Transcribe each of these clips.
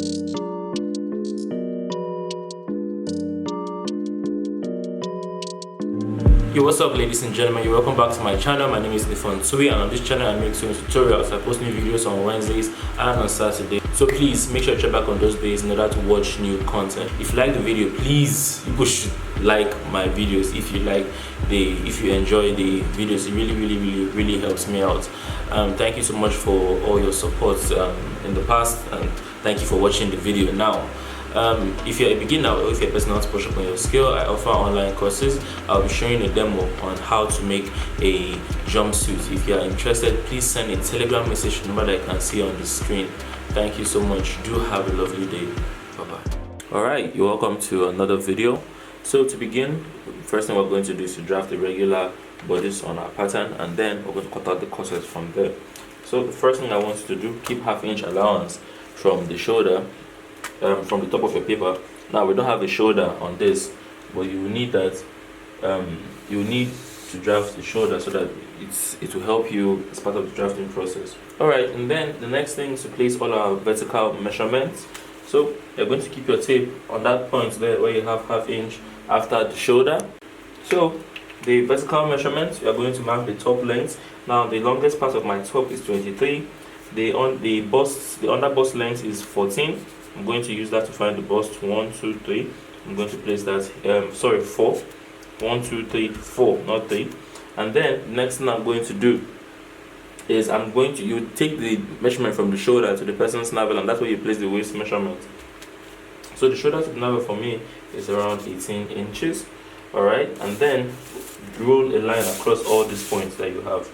Yo, what's up ladies and gentlemen, you're welcome back to my channel. My name is Ndifon Ntui, and on this channel I make sewing tutorials. I post new videos on Wednesdays and on Saturday, so please make sure to check back on those days in order to watch new content. If you like the video, please, you should like my videos. If you enjoy the videos, it really helps me out. Thank you so much for all your support in the past, and thank you for watching the video now. If you're a beginner or if you're a person who wants to push up on your skill, I offer online courses. I'll be showing a demo on how to make a jumpsuit. If you're interested, please send a Telegram message to the number that you can see on the screen. Thank you so much. Do have a lovely day. Bye bye. Alright, you're welcome to another video. So to begin, first thing we're going to do is to draft the regular bodice on our pattern, and then we're going to cut out the corset from there. So the first thing I want you to do, keep half-inch allowance from the shoulder, from the top of your paper. Now we don't have a shoulder on this, but you will need that. You need to draft the shoulder so that it will help you as part of the drafting process. Alright, and then the next thing is to place all our vertical measurements. So you're going to keep your tape on that point there where you have half-inch after the shoulder. So the vertical measurements, you are going to mark the top length. Now the longest part of my top is 23. The under bust length is 14. I'm going to use that to find the bust. 1, 2, 3. I'm going to place that 4. 1, 2, 3, 4, not 3. And then next thing I'm going to do is you take the measurement from the shoulder to the person's navel, and that's where you place the waist measurement. So the shoulder to the navel for me is around 18 inches. Alright, and then roll a line across all these points that you have.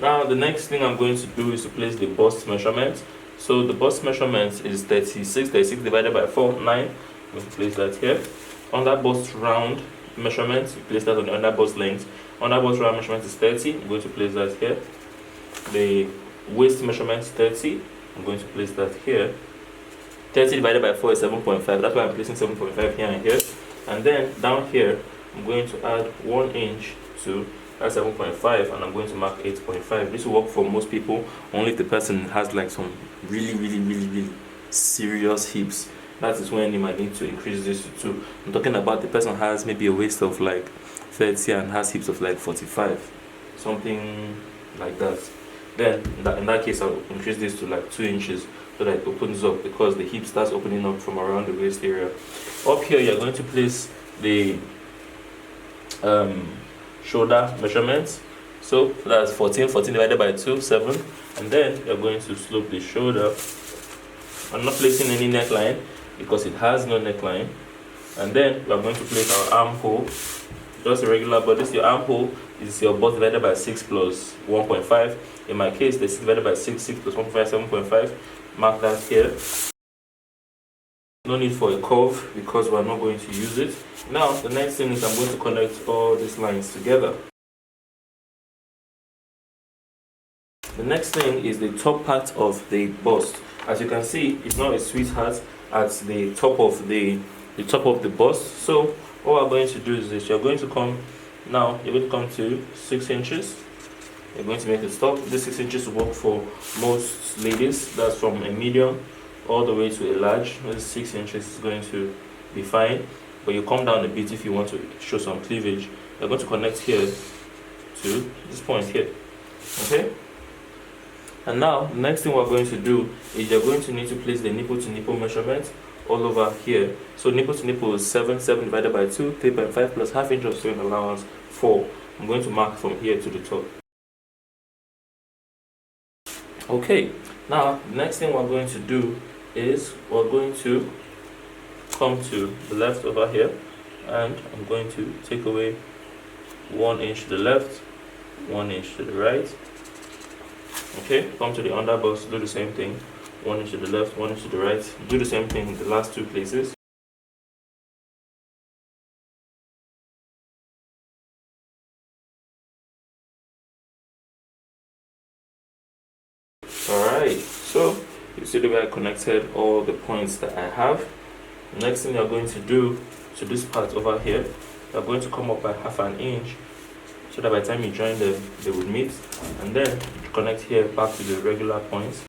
Now the next thing I'm going to do is to place the bust measurement. So the bust measurement is 36 divided by 4, 9. I'm going to place that here. Under bust round measurement, you place that on the under bust length. Under bust round measurement is 30. I'm going to place that here. The waist measurement is 30. I'm going to place that here. 30 divided by 4 is 7.5. That's why I'm placing 7.5 here and here. And then down here, I'm going to add 1 inch to that's 7.5, and I'm going to mark 8.5. This will work for most people, only if the person has like some really serious hips. That is when you might need to increase this to 2. I'm talking about the person has maybe a waist of like 30 and has hips of like 45, something like that. Then in that case, I'll increase this to like 2 inches so that it opens up, because the hip starts opening up from around the waist area. Up here, you're going to place the shoulder measurements. So that's 14 divided by 2, 7. And then you're going to slope the shoulder. I'm not placing any neckline because it has no neckline. And then we're going to place our armhole, just a regular bodice. Your armhole is your bust divided by 6 plus 1.5. In my case, the 6 divided by 6 plus 1.5, 7.5. Mark that here. No need for a curve because we're not going to use it. Now the next thing is I'm going to connect all these lines together. The next thing is the top part of the bust. As you can see, it's not a sweetheart at the top of the bust. So what we're going to do is this. You're going to come to 6 inches. You're going to make it stop. This 6 inches will work for most ladies. That's from a medium all the way to a large. This 6 inches is going to be fine, but you come down a bit if you want to show some cleavage. You're going to connect here to this point here. Okay, and now the next thing we're going to do is you're going to need to place the nipple to nipple measurement all over here. So nipple to nipple is 7 divided by 2, 3.5 plus half inch of sewing allowance, 4. I'm going to mark from here to the top. Okay, now the next thing we're going to do is we're going to come to the left over here, and I'm going to take away 1 inch to the left, 1 inch to the right. Okay, come to the under bust, do the same thing. 1 inch to the left, 1 inch to the right. Do the same thing in the last 2 places. Alright, so you see the way I connected all the points that I have. Next thing you're going to do to this part over here, you're going to come up by half an inch so that by the time you join them, they would meet. And then connect here back to the regular points.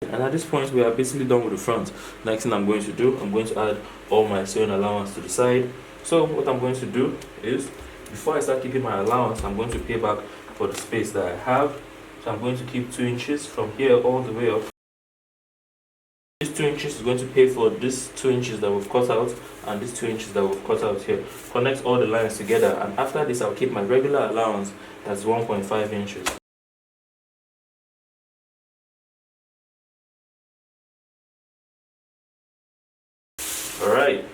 And at this point, we are basically done with the front. Next thing I'm going to do, I'm going to add all my sewing allowance to the side. So what I'm going to do is, before I start keeping my allowance, I'm going to pay back for the space that I have. So I'm going to keep 2 inches from here all the way up. This 2 inches is going to pay for this 2 inches that we've cut out and this 2 inches that we've cut out here. Connect all the lines together, and after this I'll keep my regular allowance, that's 1.5 inches. Alright,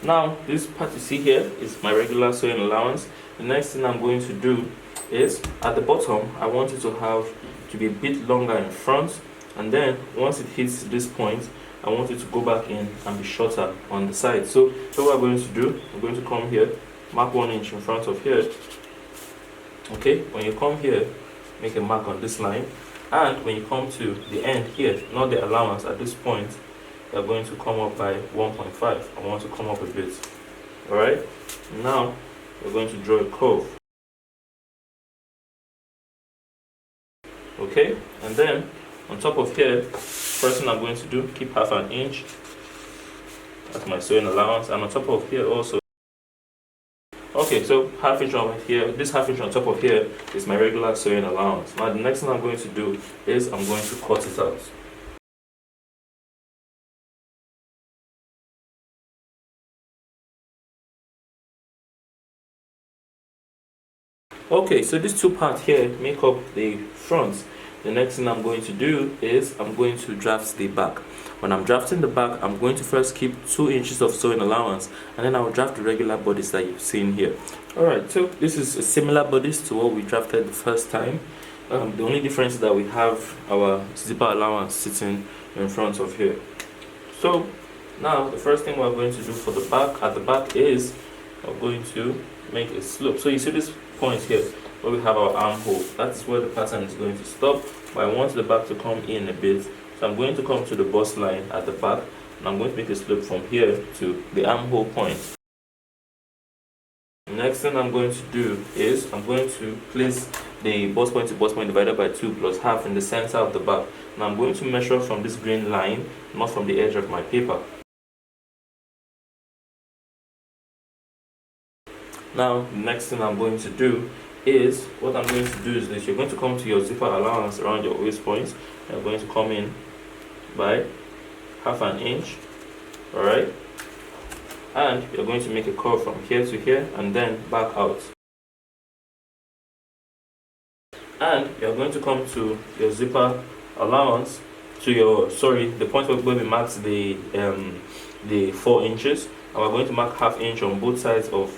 now this part you see here is my regular sewing allowance. The next thing I'm going to do is, at the bottom I want it to have to be a bit longer in front, and then once it hits this point I want it to go back in and be shorter on the side. So what we're going to do, I'm going to come here, mark 1 inch in front of here. Okay, when you come here, make a mark on this line, and when you come to the end here, not the allowance, at this point you're going to come up by 1.5. I want to come up a bit. Alright, now we're going to draw a curve. Okay, and then on top of here, first thing I'm going to do, keep half an inch. That's my sewing allowance. And on top of here also, okay, so half inch on here, this half inch on top of here is my regular sewing allowance. Now the next thing I'm going to do is I'm going to cut it out. Okay, so these 2 parts here make up the front. The next thing I'm going to do is I'm going to draft the back. When I'm drafting the back, I'm going to first keep 2 inches of sewing allowance, and then I will draft the regular bodice that you've seen here. Alright, so this is a similar bodice to what we drafted the first time. The only difference is that we have our zipper allowance sitting in front of here. So now the first thing we're going to do for the back, at the back, is we're going to make a slope. So you see this point here where we have our armhole, that's where the pattern is going to stop, but I want the back to come in a bit. So I'm going to come to the bust line at the back, and I'm going to make a slope from here to the armhole point. The next thing I'm going to do is I'm going to place the bust point to bust point divided by 2 plus half in the center of the back. Now I'm going to measure from this green line, not from the edge of my paper. Now the next thing I'm going to do is, what I'm going to do is this: you're going to come to your zipper allowance around your waist points, and you're going to come in by half an inch. Alright, and you're going to make a curve from here to here and then back out, and you're going to come to your zipper allowance, to your, the point where we marked the 4 inches, and we're going to mark half inch on both sides of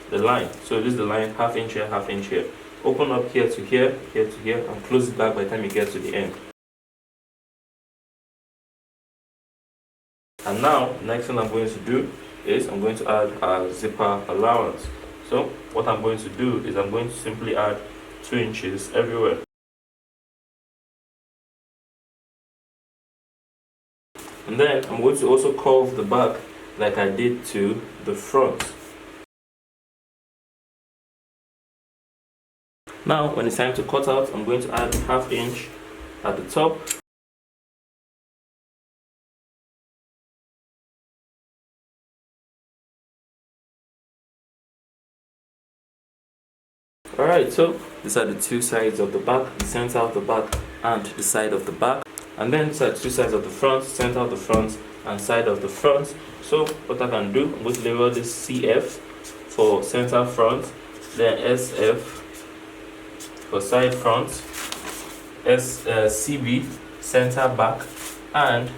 the line. So this is the line, half inch here, half inch here. Open up here to here, here to here, and close it back by the time you get to the end. And now, next thing I'm going to do is I'm going to add a zipper allowance. So what I'm going to do is I'm going to simply add 2 inches everywhere. And then I'm going to also curve the back like I did to the front. Now when it's time to cut out, I'm going to add half inch at the top. Alright, so these are the 2 sides of the back, the center of the back and the side of the back. And then these are 2 sides of the front, center of the front and side of the front. So what I can do, I'm going to label this CF for center front, then SF for side front, CB center back, and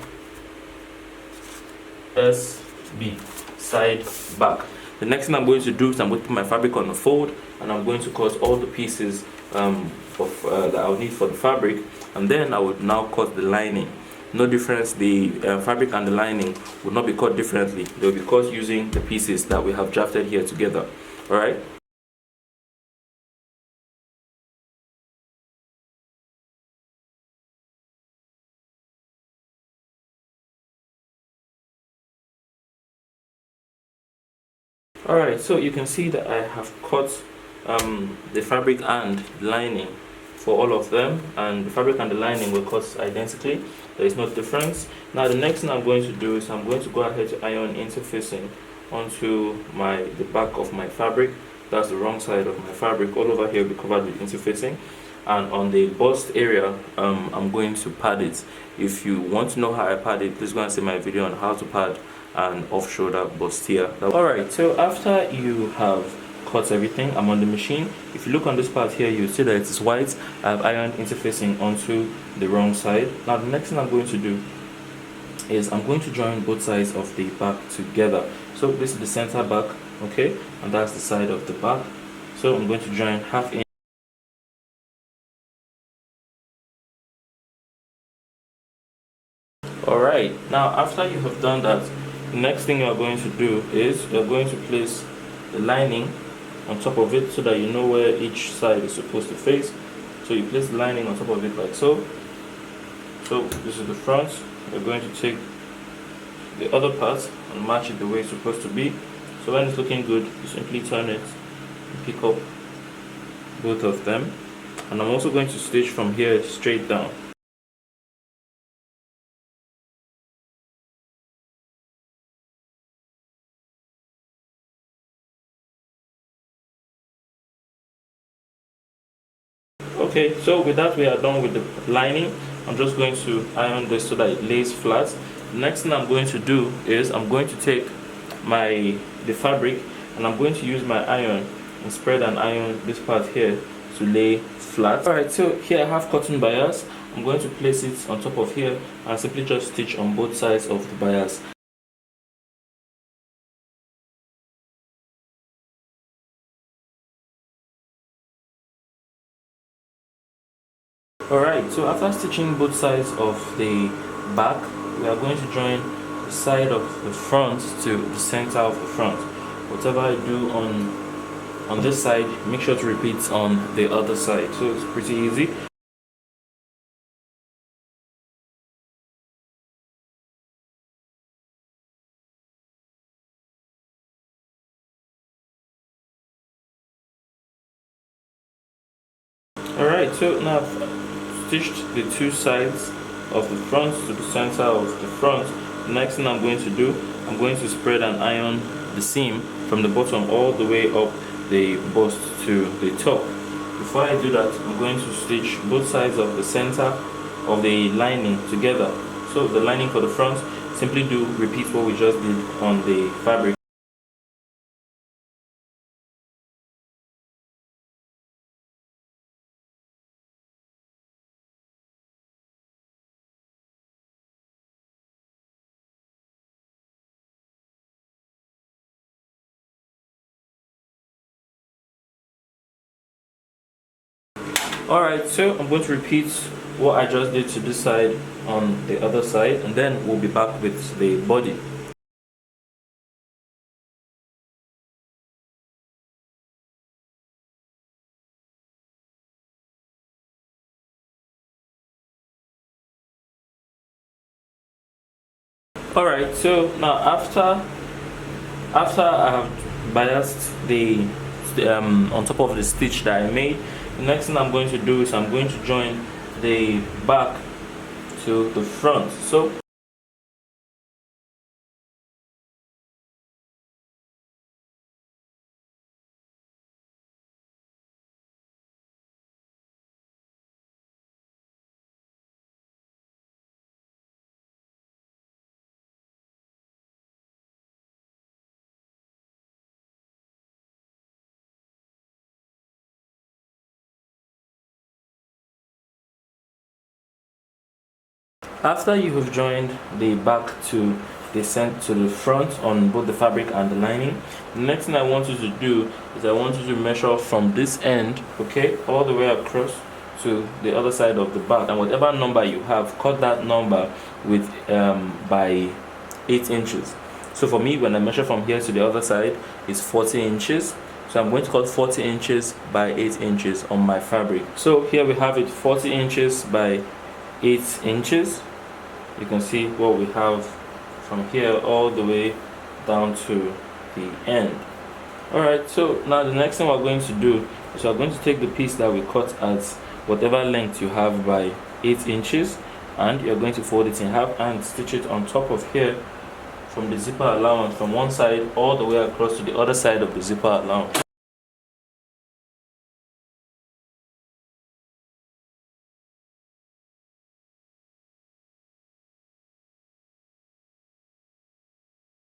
SB side back. The next thing I'm going to do is I'm going to put my fabric on the fold, and I'm going to cut all the pieces that I'll need for the fabric, and then I would now cut the lining. No difference, the fabric and the lining will not be cut differently. They'll be cut using the pieces that we have drafted here together. Alright? Alright, so you can see that I have cut the fabric and lining for all of them, and the fabric and the lining were cut identically. There is no difference. Now the next thing I'm going to do is I'm going to go ahead to iron interfacing onto the back of my fabric. That's the wrong side of my fabric. All over here will be covered with interfacing, and on the bust area I'm going to pad it. If you want to know how I pad it, please go and see my video on how to pad an off shoulder bustier. Alright, so after you have cut everything, I'm on the machine. If you look on this part here, you see that it is white. I have ironed interfacing onto the wrong side. Now the next thing I'm going to do is I'm going to join both sides of the back together. So this is the center back, okay, and that's the side of the back. So I'm going to join half inch. Alright, now after you have done that, the next thing you're going to do is you're going to place the lining on top of it so that you know where each side is supposed to face. So you place the lining on top of it like so. So this is the front. You're going to take the other part and match it the way it's supposed to be. So when it's looking good, you simply turn it and pick up both of them. And I'm also going to stitch from here straight down. Okay, so with that we are done with the lining. I'm just going to iron this so that it lays flat. The next thing I'm going to do is I'm going to take the fabric and I'm going to use my iron and spread and iron this part here to lay flat. Alright, so here I have cotton bias. I'm going to place it on top of here and simply just stitch on both sides of the bias. Alright, so after stitching both sides of the back, we are going to join the side of the front to the center of the front. Whatever I do on this side, make sure to repeat on the other side. So it's pretty easy. Alright, so now I've stitched the two sides of the front to the center of the front. The next thing I'm going to do, I'm going to spread and iron the seam from the bottom all the way up the bust to the top. Before I do that, I'm going to stitch both sides of the center of the lining together. So the lining for the front, simply repeat what we just did on the fabric. Alright, so I'm going to repeat what I just did to this side on the other side, and then we'll be back with the body. Alright, so now after I have biased the on top of the stitch that I made, the next thing I'm going to do is I'm going to join the back to the front. So after you have joined the back to the front on both the fabric and the lining, the next thing I want you to do is I want you to measure from this end, okay, all the way across to the other side of the back, and whatever number you have, cut that number with by 8 inches. So for me, when I measure from here to the other side, it's 40 inches. So I'm going to cut 40 inches by 8 inches on my fabric. So here we have it, 40 inches by 8 inches. You can see what we have from here all the way down to the end. Alright, so now the next thing we're going to do is we're going to take the piece that we cut at whatever length you have by 8 inches, and you're going to fold it in half and stitch it on top of here from the zipper allowance from one side all the way across to the other side of the zipper allowance.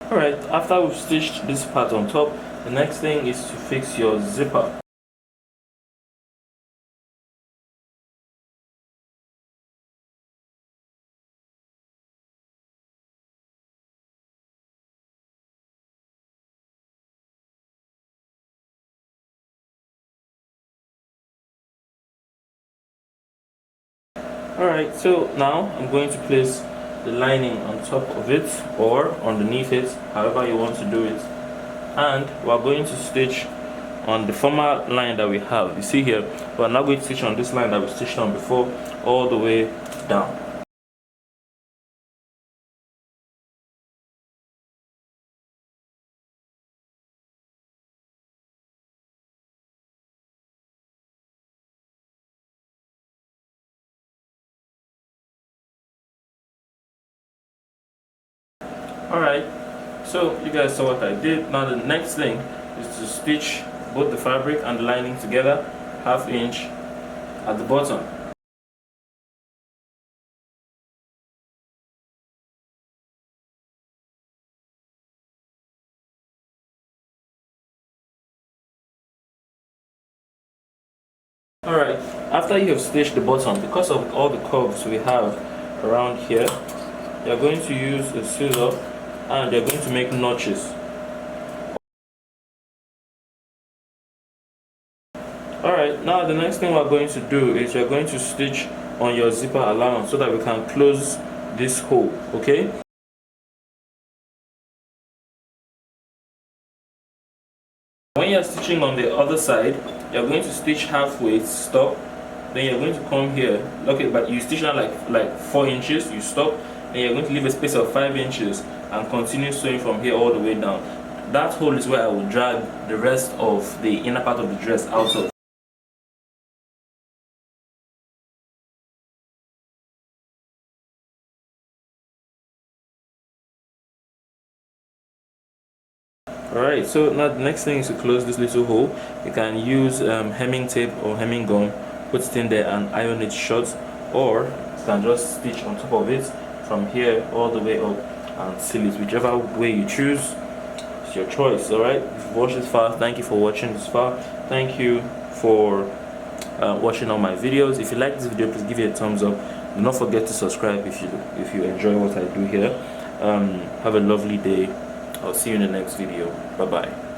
Alright, after we've stitched this part on top, the next thing is to fix your zipper. Alright, so now I'm going to place the lining on top of it or underneath it, however you want to do it, and we're going to stitch on the former line that we have. You see here, we're now going to stitch on this line that we stitched on before all the way down. Alright, so you guys saw what I did. Now the next thing is to stitch both the fabric and the lining together, 1/2 inch at the bottom. Alright, after you have stitched the bottom, because of all the curves we have around here, you're going to use a scissor and you're going to make notches. Alright, now the next thing we're going to do is you're going to stitch on your zipper allowance so that we can close this hole, okay? When you're stitching on the other side, you're going to stitch halfway, stop, then you're going to come here, okay, but you stitch out like 4 inches, you stop, then you're going to leave a space of 5 inches and continue sewing from here all the way down. That hole is where I will drag the rest of the inner part of the dress out of. Alright, so now the next thing is to close this little hole. You can use hemming tape or hemming gum, put it in there and iron it shut, or you can just stitch on top of it from here all the way up and seal it. Whichever way you choose, it's your choice. Alright, if you've watched this far, thank you for watching this far. Thank you for watching all my videos. If you like this video, please give it a thumbs up. Do not forget to subscribe if you enjoy what I do here. Have a lovely day. I'll see you in the next video. Bye bye.